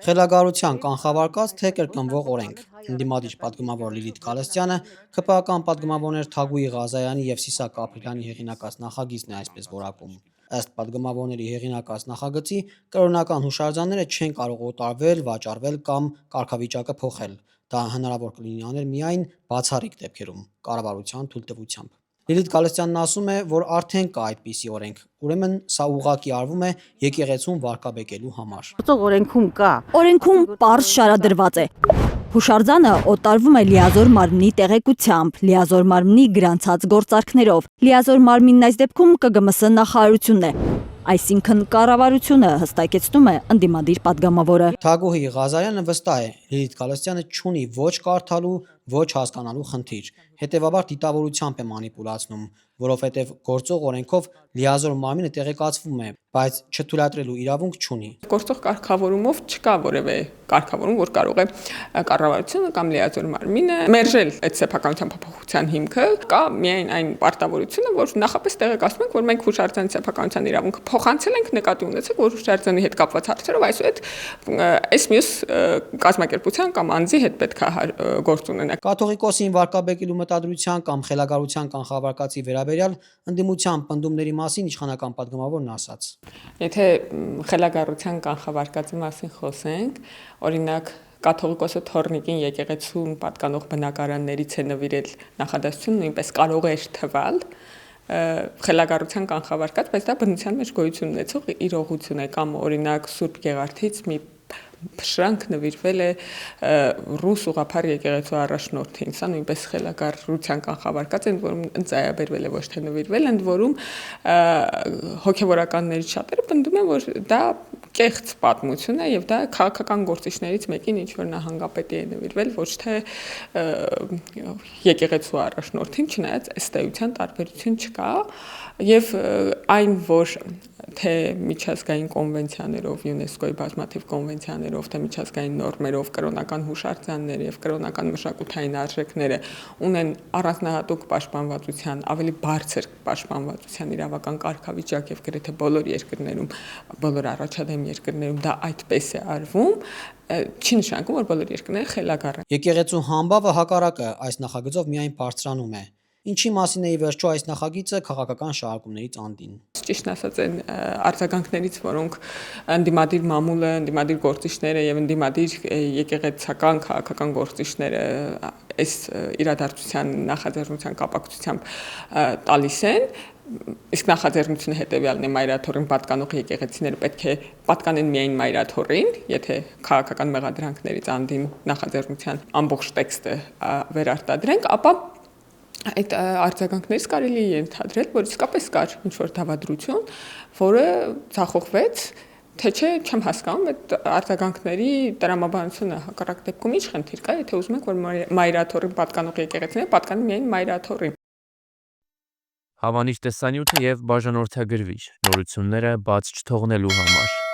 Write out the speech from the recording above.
Խելագարության կանխավարկած թե կրկնվող օրենք։ Ընդդիմադիր պատգամավոր Լիլիթ Գալստյանը ՔՊԱ-կան պատգամավորներ Թագուհի Ղազարյանի եւ Սիսակ Ապրիլյանի հեղինակած նախագիծն է այսպես որակում։ Ըստ պատգամավորների հեղինակած նախագծի, կրոնական հուշարձանները չեն կարող օտարվել, վաճառվել կամ կարգավիճակը փոխել։ Դա հնարավոր կլինի անել միայն բացառիկ դեպքերում, կառավարության թույլտվությամբ։ Լիլիթ Գալստյանն ասում է, որ արդեն կա այդպիսի օրենք, ուրեմն սա ուղղակի արվում է եկեղեցուն վարկաբեկելու համար։ Օրենքում կա։ Օրենքում պարզ շարադրված է։ Հուշարձանը օտարվում է լիազոր մարմնի տեղեկությամբ, լիազոր մարմնի գրանցած գործարքներով։ Լիազոր մարմինն այս դեպքում ԿԳՄՍ նախարարությունն է։ Այսինքն կառավարությունը, հստակեցնում է ընդդիմադիր պատգամավորը։ Թագուհի Ղազարյանը վստահ է, Լիլիթ Գալստյանը չունի ոչ կարդալու, ոչ հասկանալու խնդիր։ Հետևաբար դիտավորությամբ է մանիպուլացնում, որովհետև գործող օրենքով լիազոր մարմինը տեղեկացվում է, բայց չթույլատրելու իրավունք չունի։ Գործող կարգավորումով չկա որևէ կարգավորում, որ կարող է կառավարությունը կամ լիազոր մարմինը մերժել այդ սեփականության փոփոխության հիմքը, կա միայն այն պարտավորությունը, որ նախապես տեղեկացնում ենք, որ մենք հուշարձանի սեփականության իրավունքը փոխանցել ենք, նկատի ունեցեք, որ հուշարձանի հետ կապված հարցերով այսուհետ այս մյուս կազմակերպության կամ անձի հետ պետք է գործ ունենանք։ Կաթողիկոսին վարկաբեկելու մտադրության կամ խելագարության կանխավարկածի վերաբերյալ ընդդիմության պնդումների մասին իշխանական պատգամավորն ասաց. Եթե խելագարության կանխավարկածի մասին խոսենք, օրինակ կաթողիկոսը թորնիկին եկեղեցուն պատկանող բնակարաններից է նվիրել նախադասություն, նույնպես կարող էր թվալ խելագարության կանխավարկած, բայց դա բնության մեջ գոյություն ունեցող իրողություն է, կամ օրինակ Սուրբ Գեղարդից մի փշրանք նվիրվել է ռուս ուղղափառ եկեղեցու առաջնորդին, սա նույնպես խելագարության կանխավարկած է, ընդ որում ընծայաբերվել է, ոչ թե նվիրվել, ընդ որում հոգևորականներից շատերը պնդում են, որ դա կեղծ պատմություն է եւ դա քաղաքական գործիչներից մեկին ինչ որ նահանգապետի է նվիրվել, ոչ թե եկեղեցու առաջնորդին, չնայած ըստ էության տարբերություն չկա եւ այն, որ թե միջազգային կոնվենցիաներով, ՅՈՒՆԵՍԿՕ-ի բազմաթիվ կոնվենցիաներով, թե միջազգային նորմերով կրոնական հուշարձանները եւ կրոնական մշակութային արժեքները ունեն առանձնահատուկ պաշտպանվածության, ավելի բարձր պաշտպանվածության իրավական կարգավիճակ եւ գրեթե բոլոր երկրներում, բոլոր առաջադեմ երկրներում դա այդպես է արվում, չի նշանակում, որ բոլոր երկրները խելագար են։ Եկեղեցու համբավը հակառակը այս նախագծով միայն բարձրանում է։ Ինչի մասին է ի վերջո այս նախագիծը քաղաքական շահարկումներից անդին։ Ճիշտն ասած այն արձագանքներից, որոնք ընդդիմադիր մամուլը, ընդդիմադիր գործիչները եւ ընդդիմադիր եկեղեցական քաղաքական գործիչները այս իրադարձության նախաձեռնության կապակցությամբ տալիս են, իսկ նախաձեռնությունը հետեւյալն է՝ մայրաթորին պատկանող եկեղեցիները պետք է պատկանեն միայն մայրաթորին, եթե քաղաքական մեղադրանքներից անդին նախաձեռնության ամբողջ տեքստը վերարտադրենք, ապա այդ արձագանքներից կարելի է ենթադրել, որ իսկապես կար ինչ-որ դավադրություն, որը ձախողվեց, թե չէ չեմ հասկանում այդ արձագանքների տրամաբանությունը հակառակ դեպքում ինչ խնդիր կա, եթե ուզում եք, որ մայրաթորին պատկանող եկեղեցիները պատկանեն միայն մայրաթորին։ Հավանիր տեսանյութը եւ բաժանորդագրվիր նորությունները բաց չթողնելու համար։